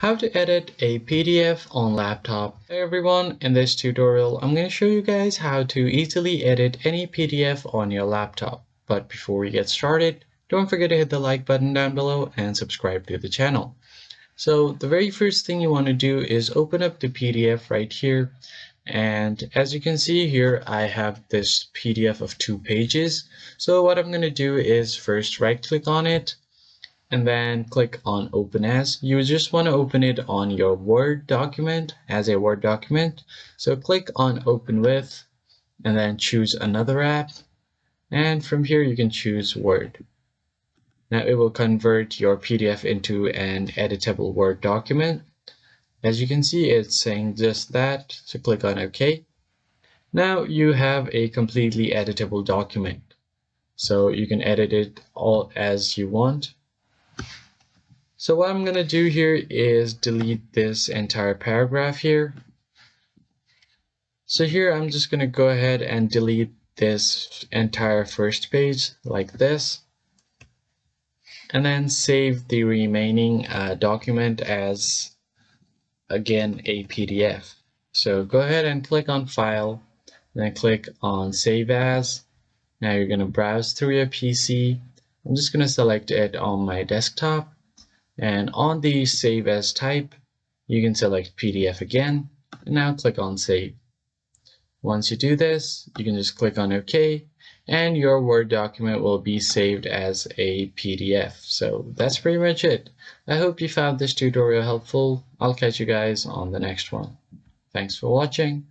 How to edit a PDF on laptop. Hey everyone, in this tutorial I'm going to show you guys how to easily edit any PDF on your laptop. But before we get started, don't forget to hit the like button down below and subscribe to the channel. So the very first thing you want to do is open up the PDF right here. And as you can see here, I have this PDF of 2 pages. So what I'm going to do is first right click on it and then click on Open As. You just want to open it on your Word document as a Word document. So click on Open With and then choose another app. And from here you can choose Word. Now it will convert your PDF into an editable Word document. As you can see, it's saying just that, so click on OK. Now you have a completely editable document. So you can edit it all as you want. So what I'm going to do here is delete this entire paragraph here. So here I'm just going to go ahead and delete this entire first page like this. And then save the remaining document as, again, a PDF. So go ahead and click on File, then click on Save As. Now you're going to browse through your PC. I'm just going to select it on my desktop. And on the Save As type, you can select PDF again, and now click on Save. Once you do this, you can just click on OK, and your Word document will be saved as a PDF. So that's pretty much it. I hope you found this tutorial helpful. I'll catch you guys on the next one. Thanks for watching.